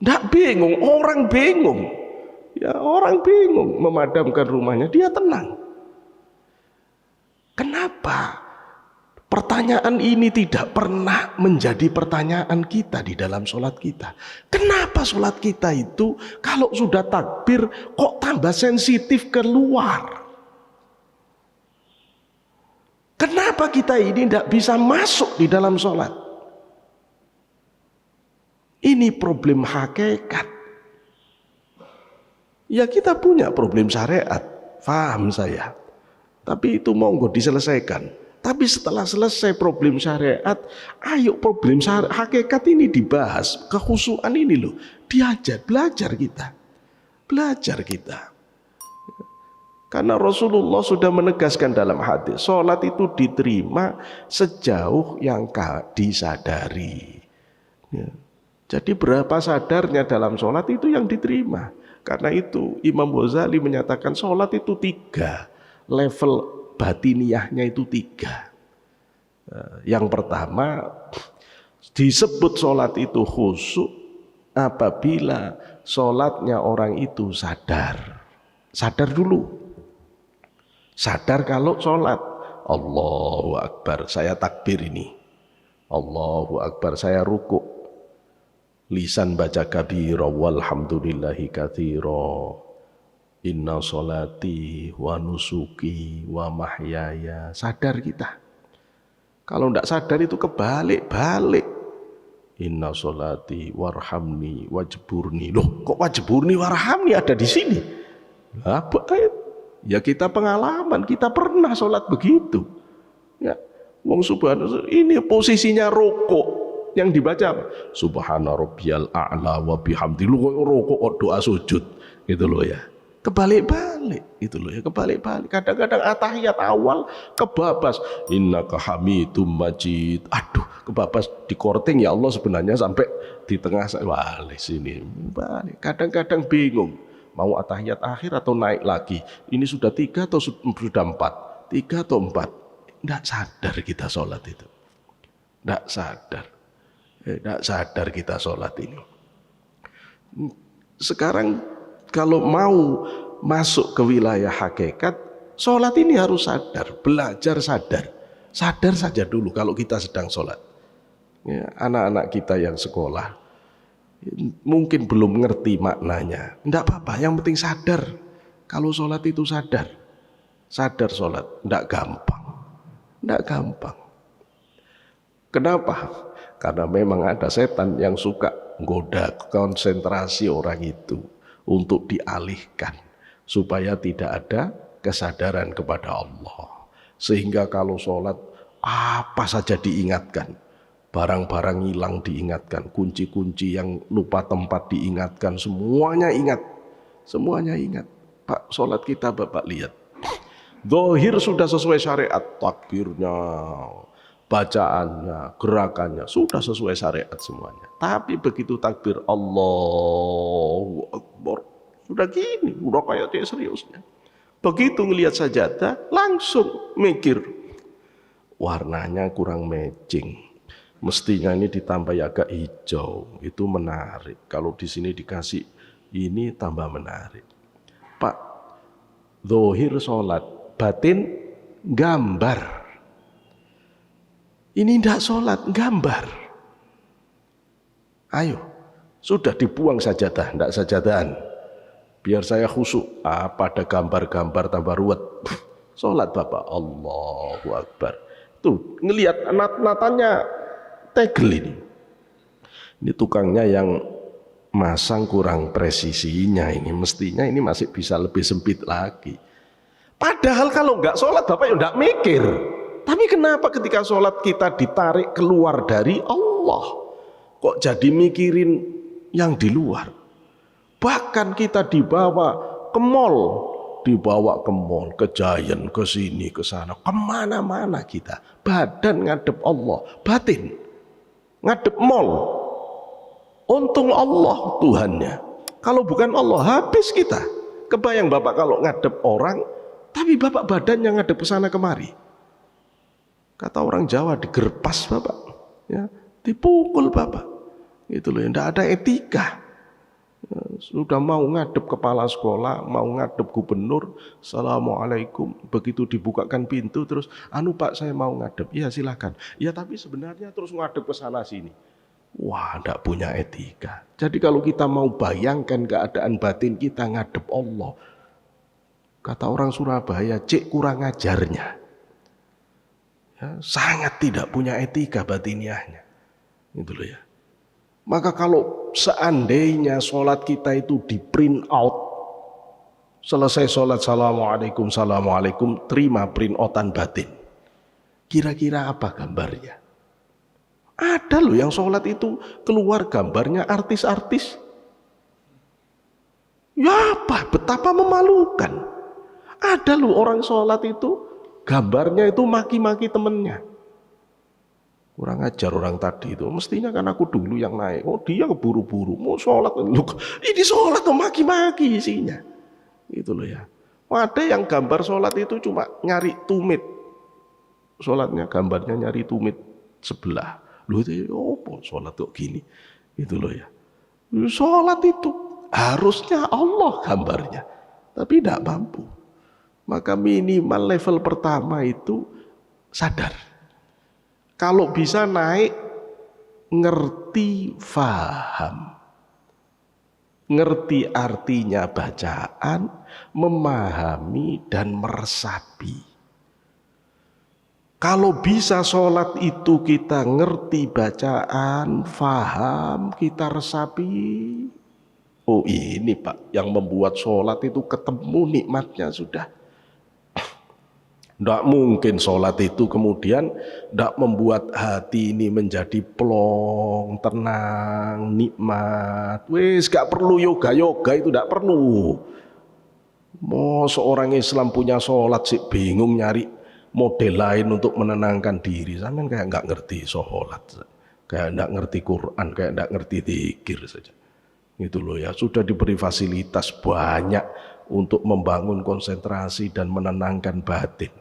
Tidak bingung, orang bingung. Ya, orang bingung memadamkan rumahnya, dia tenang. Kenapa? Pertanyaan ini tidak pernah menjadi pertanyaan kita di dalam sholat kita. Kenapa sholat kita itu kalau sudah takbir kok tambah sensitif keluar? Kenapa kita ini tidak bisa masuk di dalam sholat? Ini problem hakikat. Ya kita punya problem syariat, paham saya. Tapi itu monggo diselesaikan. Tapi setelah selesai problem syariat, ayo problem hakikat ini dibahas. Kekhusyuan ini loh, diajar, belajar kita. Belajar kita. Karena Rasulullah sudah menegaskan dalam hadis, sholat itu diterima sejauh yang disadari. Ya. Jadi berapa sadarnya dalam sholat itu yang diterima. Karena itu Imam Ghazali menyatakan sholat itu 3 level. Batiniahnya itu 3. Yang pertama disebut sholat itu khusyuk apabila sholatnya orang itu sadar. Sadar dulu. Sadar kalau sholat. Allahu Akbar, saya takbir ini. Allahu Akbar, saya rukuk. lisan baca kabira walhamdulillahi katsira, inna sholati wa nusuki wa mahyaya. Sadar kita. Kalau tidak sadar itu kebalik-balik. Inna sholati warhamni wajburni. Loh, kok wajburni warhamni ada di sini? Apa kayak? Ya kita pengalaman, kita pernah sholat begitu. Ya, wong subhanallah, ini posisinya rukuk. Yang dibaca apa? Subhana rabbiyal a'la wa bihamdi. Lu rukuk doa sujud gitu loh ya. Kebalik-balik itu loh ya, kebalik-balik. Kadang-kadang atahiyat awal kebabas, innaka hamidum majid. Aduh, kebabas di korting ya Allah sebenarnya sampai di tengah. Wah, sini balik. Kadang-kadang bingung mau atahiyat akhir atau naik lagi. Ini sudah 3 atau sudah 4? 3 atau 4? Tidak sadar kita sholat itu. Tidak sadar. Tidak sadar kita sholat ini. Sekarang kalau mau masuk ke wilayah hakikat, sholat ini harus sadar, belajar sadar. Sadar saja dulu kalau kita sedang sholat. Ya, anak-anak kita yang sekolah mungkin belum ngerti maknanya. Tidak apa-apa, yang penting sadar. Kalau sholat itu sadar. Sadar sholat, tidak gampang. Tidak gampang. Kenapa? Karena memang ada setan yang suka menggoda konsentrasi orang itu untuk dialihkan supaya tidak ada kesadaran kepada Allah, sehingga kalau sholat apa saja diingatkan, barang-barang hilang diingatkan, kunci-kunci yang lupa tempat diingatkan, semuanya ingat, semuanya ingat. Pak, sholat kita Bapak lihat, zahir sudah sesuai syariat, takbirnya, bacaannya, gerakannya sudah sesuai syariat semuanya. Tapi begitu takbir Allahu Akbar, sudah gini, udah kayak dia seriusnya. Begitu ngelihat sajadah, langsung mikir, warnanya kurang matching. Mestinya ini ditambah agak hijau, itu menarik. Kalau di sini dikasih ini tambah menarik. Pak, zahir sholat, batin gambar. Ini tidak sholat, gambar. Ayo, sudah dibuang sajadah, tidak sajadahan. Biar saya khusyuk, pada gambar-gambar tambah ruwet. Sholat Bapak, Allahu Akbar. Tuh, ngelihat natannya tegel ini. Ini tukangnya yang masang kurang presisinya ini. Mestinya ini masih bisa lebih sempit lagi. Padahal kalau nggak sholat Bapak ya nggak mikir. Tapi kenapa ketika sholat kita ditarik keluar dari Allah, kok jadi mikirin yang di luar? Bahkan kita dibawa ke mall, ke Giant, ke sini, ke sana, kemana-mana kita. Badan ngadep Allah, batin ngadep mall. Untung Allah Tuhannya. Kalau bukan Allah, habis kita. Kebayang Bapak kalau ngadep orang, tapi Bapak badannya ngadep ke sana kemari. Kata orang Jawa, digerpas Bapak, ya, dipukul Bapak. Itu loh, tidak ada etika. Sudah mau ngadep kepala sekolah, mau ngadep gubernur, assalamualaikum. Begitu dibukakan pintu terus, anu Pak saya mau ngadep, ya silakan. Ya tapi sebenarnya terus ngadep ke sana sini. Wah, tidak punya etika. Jadi kalau kita mau bayangkan keadaan batin kita ngadep Allah, kata orang Surabaya, cek kurang ajarnya. Ya, sangat tidak punya etika batiniahnya. Itu loh ya. Maka kalau seandainya sholat kita itu di print out, selesai sholat assalamualaikum, assalamualaikum, terima print outan batin. Kira-kira apa gambarnya? Ada loh yang sholat itu keluar gambarnya artis-artis. Ya apa, betapa memalukan. Ada loh orang sholat itu gambarnya itu maki-maki temennya. Kurang ajar orang tadi itu. Mestinya kan aku dulu yang naik. Oh dia keburu-buru mau sholat. Loh, ini sholat tuh maki-maki isinya. Gitu loh ya. Ada yang gambar sholat itu cuma nyari tumit. Sholatnya gambarnya nyari tumit sebelah. Loh itu apa sholat kok gini. Gitu loh ya. Sholat itu harusnya Allah gambarnya. Tapi tidak mampu. Maka minimal level pertama itu sadar. Kalau bisa naik ngerti faham. Ngerti artinya bacaan, memahami dan meresapi. Kalau bisa sholat itu kita ngerti bacaan, faham, kita resapi. Oh ini Pak, yang membuat sholat itu ketemu nikmatnya sudah. Tidak mungkin sholat itu kemudian tidak membuat hati ini menjadi plong, tenang, nikmat. Wis gak perlu yoga-yoga, itu tidak perlu. Mau seorang Islam punya sholat sih bingung nyari model lain untuk menenangkan diri. Sampean kayak nggak ngerti sholat, kayak nggak ngerti Quran, kayak nggak ngerti zikir saja. Gitu loh ya, sudah diberi fasilitas banyak untuk membangun konsentrasi dan menenangkan batin.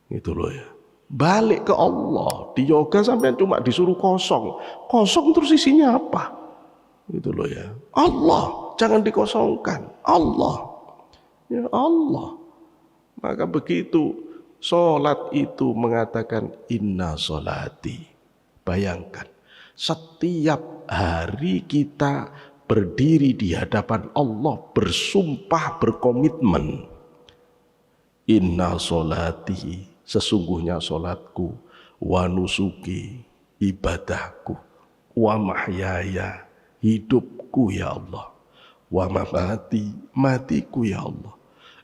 Gitu loh ya. Balik ke Allah. Di yoga sampean cuma disuruh kosong. Kosong terus isinya apa? Gitu loh ya. Allah, jangan dikosongkan. Allah. Ya Allah. Maka begitu sholat itu mengatakan inna sholati. Bayangkan, setiap hari kita berdiri di hadapan Allah, bersumpah, berkomitmen. Inna sholati, sesungguhnya sholatku, wa nusuki, ibadahku, wa mahyaya, hidupku ya Allah, wa mamati, matiku ya Allah,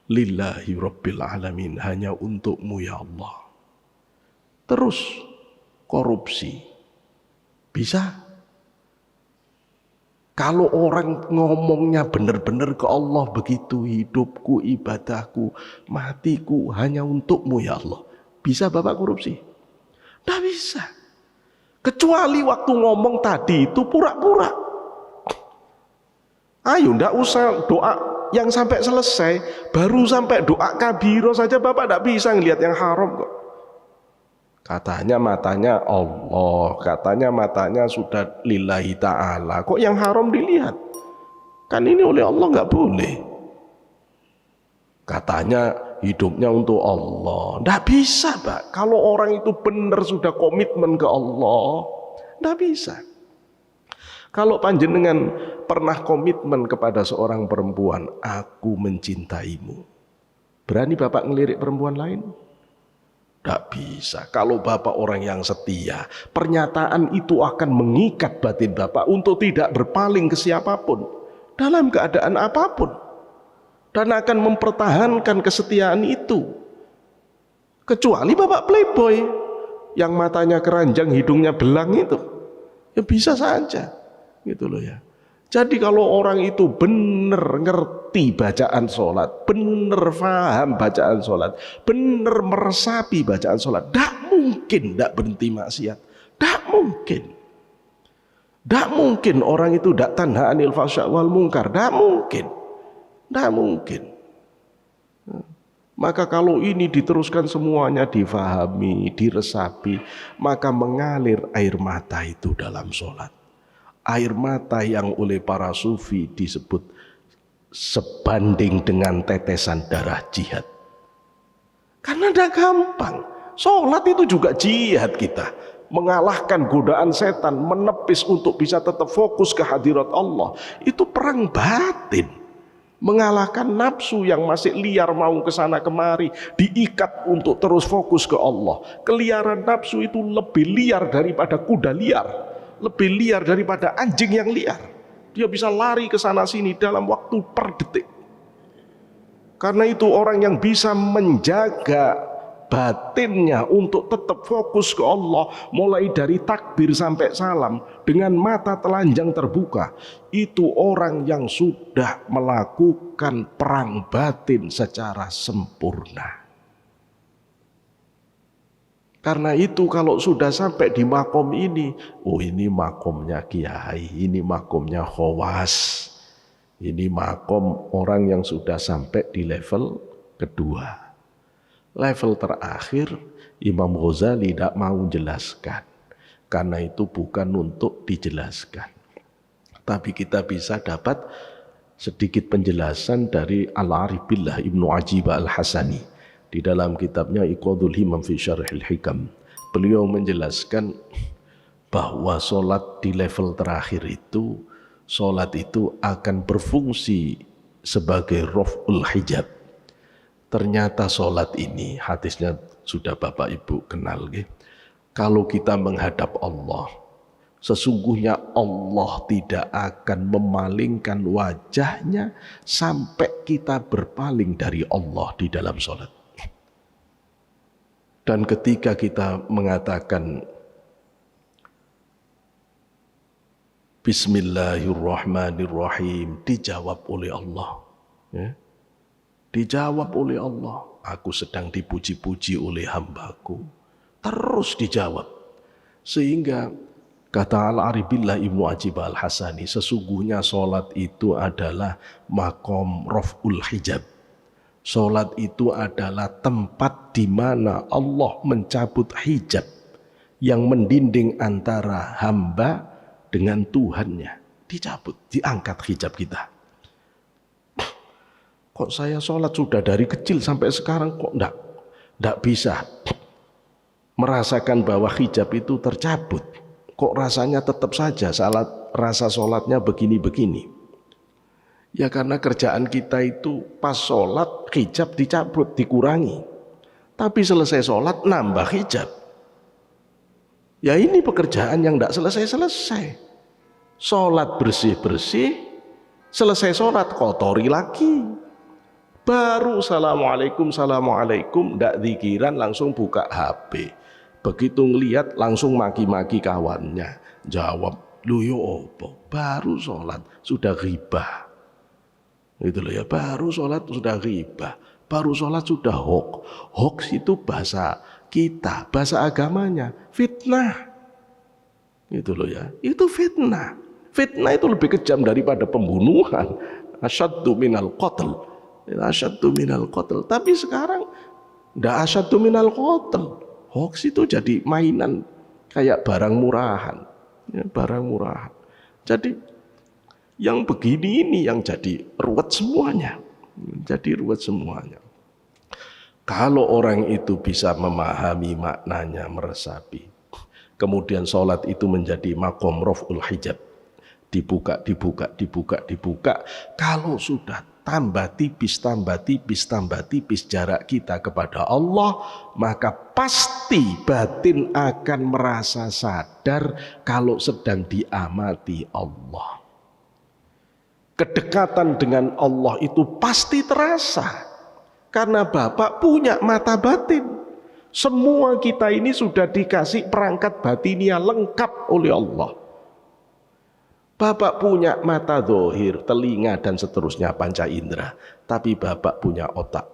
lillahi rabbil alamin, hanya untukmu ya Allah. Terus korupsi bisa? Kalau orang ngomongnya benar-benar ke Allah begitu, hidupku, ibadahku, matiku hanya untukmu ya Allah, bisa Bapak korupsi? Tidak bisa. Kecuali waktu ngomong tadi itu pura-pura. Ayo ndak usah doa yang sampai selesai, baru sampai doa kabiro saja Bapak tidak bisa ngelihat yang haram kok. Katanya matanya Allah, katanya matanya sudah lillahi ta'ala, kok yang haram dilihat? Kan ini oleh Allah nggak boleh. Katanya hidupnya untuk Allah, nggak bisa Pak. Kalau orang itu benar sudah komitmen ke Allah, nggak bisa. Kalau panjenengan pernah komitmen kepada seorang perempuan, aku mencintaimu, berani Bapak ngelirik perempuan lain? Tidak bisa. Kalau Bapak orang yang setia, pernyataan itu akan mengikat batin Bapak untuk tidak berpaling ke siapapun dalam keadaan apapun, dan akan mempertahankan kesetiaan itu. Kecuali Bapak playboy yang matanya keranjang, hidungnya belang itu, ya bisa saja, gitu loh ya. Jadi kalau orang itu benar ngerti bacaan sholat, benar paham bacaan sholat, benar meresapi bacaan sholat, tidak mungkin tidak berhenti maksiat. Tidak mungkin. Tidak mungkin orang itu tidak tanha anil fahsya wal munkar. Tidak mungkin. Tidak mungkin. Maka kalau ini diteruskan semuanya difahami, diresapi, maka mengalir air mata itu dalam sholat. Air mata yang oleh para sufi disebut sebanding dengan tetesan darah jihad. Karena tidak gampang. Sholat itu juga jihad kita. Mengalahkan godaan setan, menepis untuk bisa tetap fokus ke hadirat Allah. Itu perang batin. Mengalahkan nafsu yang masih liar mau ke sana kemari, diikat untuk terus fokus ke Allah. Keliaran nafsu itu lebih liar daripada kuda liar. Lebih liar daripada anjing yang liar. Dia bisa lari ke sana sini dalam waktu per detik. Karena itu orang yang bisa menjaga batinnya untuk tetap fokus ke Allah, mulai dari takbir sampai salam dengan mata telanjang terbuka, itu orang yang sudah melakukan perang batin secara sempurna. Karena itu kalau sudah sampai di makom ini, oh ini makomnya kiai, ini makomnya khawas, ini makom orang yang sudah sampai di level kedua. Level terakhir Imam Ghazali tidak mau menjelaskan, karena itu bukan untuk dijelaskan. Tapi kita bisa dapat sedikit penjelasan dari Al-Arif Billah Ibnu Ajib Al-Hasani. Di dalam kitabnya Iqadul Himam fi Syarhil Hikam, beliau menjelaskan bahwa sholat di level terakhir itu, sholat itu akan berfungsi sebagai raf'ul hijab. Ternyata sholat ini, hadisnya sudah Bapak Ibu kenal, kalau kita menghadap Allah, sesungguhnya Allah tidak akan memalingkan wajahnya sampai kita berpaling dari Allah di dalam sholat. Dan ketika kita mengatakan Bismillahirrahmanirrahim, dijawab oleh Allah. Ya. Dijawab oleh Allah. Aku sedang dipuji-puji oleh hambaku. Terus dijawab. Sehingga kata Al-Aribillah Ibnu Ajib Al-Hasani, sesungguhnya sholat itu adalah makom raf'ul hijab. Sholat itu adalah tempat di mana Allah mencabut hijab yang mendinding antara hamba dengan Tuhannya. Dicabut, diangkat hijab kita. Kok saya sholat sudah dari kecil sampai sekarang kok enggak bisa merasakan bahwa hijab itu tercabut. Kok rasanya tetap saja rasa sholatnya begini-begini. Ya karena kerjaan kita itu pas sholat hijab dicabut, dikurangi. Tapi selesai sholat nambah hijab. Ya ini pekerjaan yang enggak selesai-selesai. Sholat bersih-bersih, selesai sholat kotori lagi. Baru assalamualaikum, enggak zikiran langsung buka HP. Begitu ngelihat langsung maki-maki kawannya. Jawab, lu yo opo? Baru sholat sudah ghibah. Itu loh ya, baru sholat sudah ghibah. Baru sholat sudah hoax. Hoax itu bahasa kita, bahasa agamanya fitnah. Itu loh ya, itu fitnah. Fitnah itu lebih kejam daripada pembunuhan. Asyaddu minal qatl. Asyaddu minal qatl. Tapi sekarang ndak asyaddu minal qatl. Hoax itu jadi mainan kayak barang murahan. Ya, barang murahan. Jadi yang begini ini yang jadi ruwet semuanya. Jadi ruwet semuanya. Kalau orang itu bisa memahami maknanya, meresapi, kemudian sholat itu menjadi makom raf'ul hijab, dibuka. Kalau sudah tambah tipis jarak kita kepada Allah, maka pasti batin akan merasa sadar kalau sedang diamati Allah. Kedekatan dengan Allah itu pasti terasa, karena Bapak punya mata batin. Semua kita ini sudah dikasih perangkat batinia lengkap oleh Allah. Bapak punya mata zahir, telinga dan seterusnya panca indera, tapi Bapak punya otak.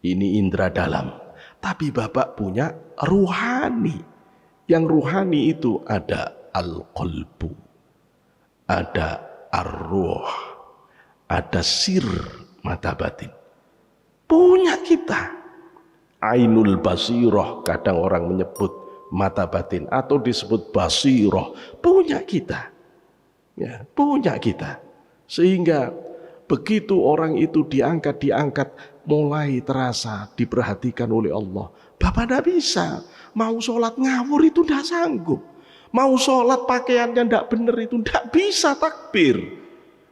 Ini indera dalam. Tapi Bapak punya ruhani. Yang ruhani itu ada al-qalbu, ada ar-ruh, ada sir, mata batin. Punya kita. Ainul basirah, kadang orang menyebut mata batin atau disebut basirah, punya kita. Ya, punya kita. Sehingga begitu orang itu diangkat, mulai terasa diperhatikan oleh Allah. Bapak tidak bisa. Mau sholat ngawur itu tidak sanggup. Mau sholat pakaiannya tidak benar itu tidak bisa takbir.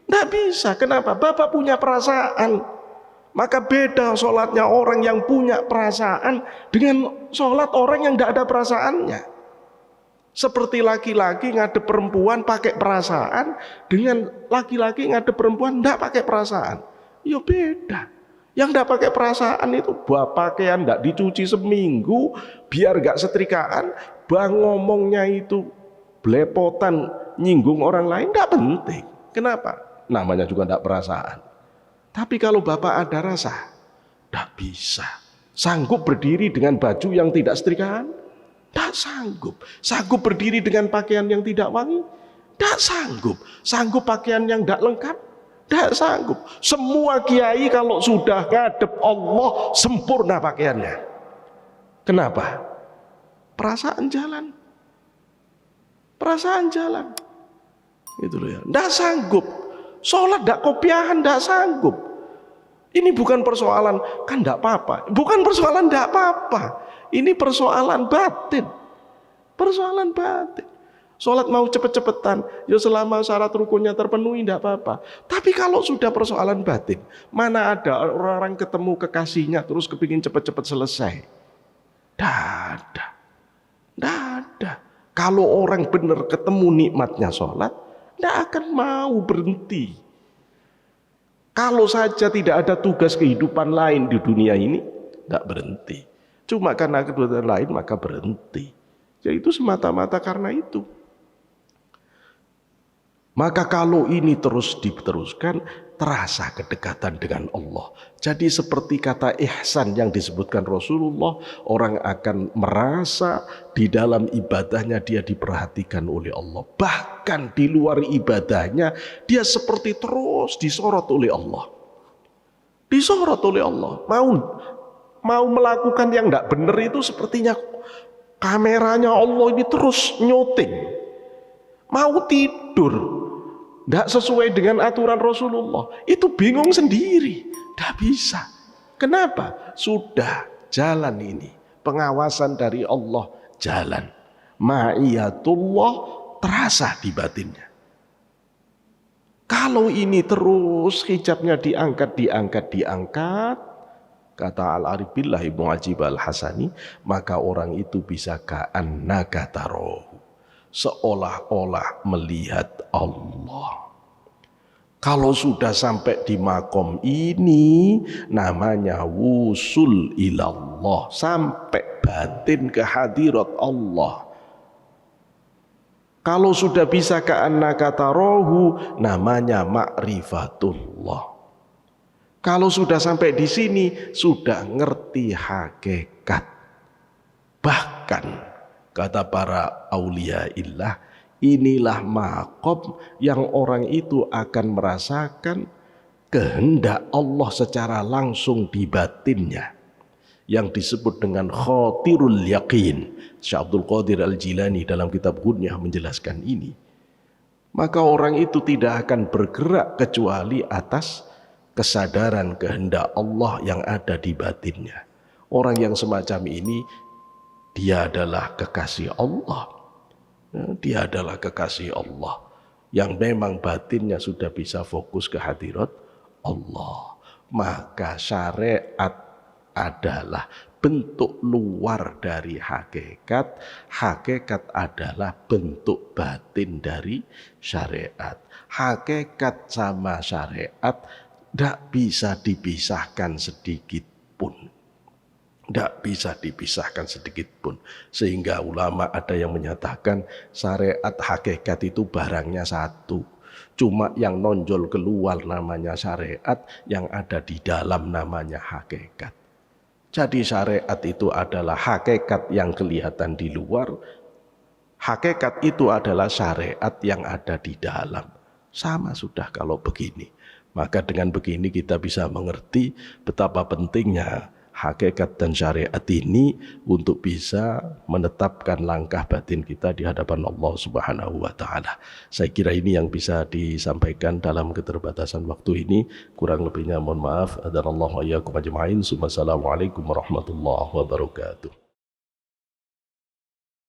Tidak bisa. Kenapa? Bapak punya perasaan. Maka beda sholatnya orang yang punya perasaan dengan sholat orang yang tidak ada perasaannya. Seperti laki-laki ngadep perempuan pakai perasaan dengan laki-laki ngadep perempuan tidak pakai perasaan. Ya beda. Yang tidak pakai perasaan itu pakaian tidak dicuci seminggu biar gak setrikaan, bang ngomongnya itu belepotan nyinggung orang lain tidak penting. Kenapa? Namanya juga tidak perasaan. Tapi kalau Bapak ada rasa, tidak bisa. Sanggup berdiri dengan baju yang tidak setrikaan? Tidak sanggup. Sanggup berdiri dengan pakaian yang tidak wangi? Tidak sanggup. Sanggup pakaian yang tidak lengkap? Tidak sanggup. Semua kiai kalau sudah ngadep Allah sempurna pakaiannya. Kenapa? Perasaan jalan. Perasaan jalan. Itu loh ya. Tidak sanggup. Sholat tidak kopiahan, tidak sanggup. Ini bukan persoalan kan tidak apa-apa. Bukan persoalan tidak apa-apa. Ini persoalan batin. Persoalan batin. Sholat mau cepet-cepetan, ya selama syarat rukunnya terpenuhi tidak apa-apa. Tapi kalau sudah persoalan batin, mana ada orang ketemu kekasihnya terus kepingin cepet-cepet selesai? Tidak ada. Kalau orang benar ketemu nikmatnya sholat, tidak akan mau berhenti. Kalau saja tidak ada tugas kehidupan lain di dunia ini, tidak berhenti. Cuma karena kebutuhan lain maka berhenti. Yaitu semata-mata karena itu. Maka kalau ini terus diteruskan, terasa kedekatan dengan Allah. Jadi seperti kata ihsan yang disebutkan Rasulullah, orang akan merasa di dalam ibadahnya dia diperhatikan oleh Allah. Bahkan di luar ibadahnya, dia seperti terus disorot oleh Allah. Disorot oleh Allah. Mau melakukan yang tidak benar itu sepertinya kameranya Allah ini terus nyuting. Mau tidur, tidak sesuai dengan aturan Rasulullah, itu bingung sendiri, tidak bisa. Kenapa? Sudah jalan ini, pengawasan dari Allah jalan. Ma'iyatullah terasa di batinnya. Kalau ini terus hijabnya diangkat, kata Al-Arif Billah Ibnu Ajib Al-Hasani, maka orang itu bisa ka'annaka tarahu, seolah-olah melihat Allah. Kalau sudah sampai di makom ini, namanya wusul ilallah, sampai batin ke hadirat Allah. Kalau sudah bisa ka'annaka tarahu, namanya ma'rifatullah. Kalau sudah sampai di sini, sudah ngerti hakikat. Bahkan kata para aulia illah, inilah makom yang orang itu akan merasakan kehendak Allah secara langsung di batinnya, yang disebut dengan khatirul yaqin. Syekh Abdul Qadir Al-Jilani dalam kitab Ghunyah menjelaskan ini. Maka orang itu tidak akan bergerak kecuali atas kesadaran kehendak Allah yang ada di batinnya. Orang yang semacam ini, dia adalah kekasih Allah. Dia adalah kekasih Allah yang memang batinnya sudah bisa fokus ke hadirat Allah. Maka syariat adalah bentuk luar dari hakikat. Hakikat adalah bentuk batin dari syariat. Hakikat sama syariat tidak bisa dipisahkan sedikit pun. Tidak bisa dipisahkan sedikit pun. Sehingga ulama ada yang menyatakan syariat hakikat itu barangnya satu. Cuma yang nonjol keluar namanya syariat, yang ada di dalam namanya hakikat. Jadi syariat itu adalah hakikat yang kelihatan di luar. Hakikat itu adalah syariat yang ada di dalam. Sama sudah kalau begini. Maka dengan begini kita bisa mengerti betapa pentingnya hakikat dan syariat ini untuk bisa menetapkan langkah batin kita di hadapan Allah Subhanahu wa taala. Saya kira ini yang bisa disampaikan dalam keterbatasan waktu ini. Kurang lebihnya mohon maaf. Hadanallahu wa iyyakum ajma'in. Assalamualaikum warahmatullahi wabarakatuh.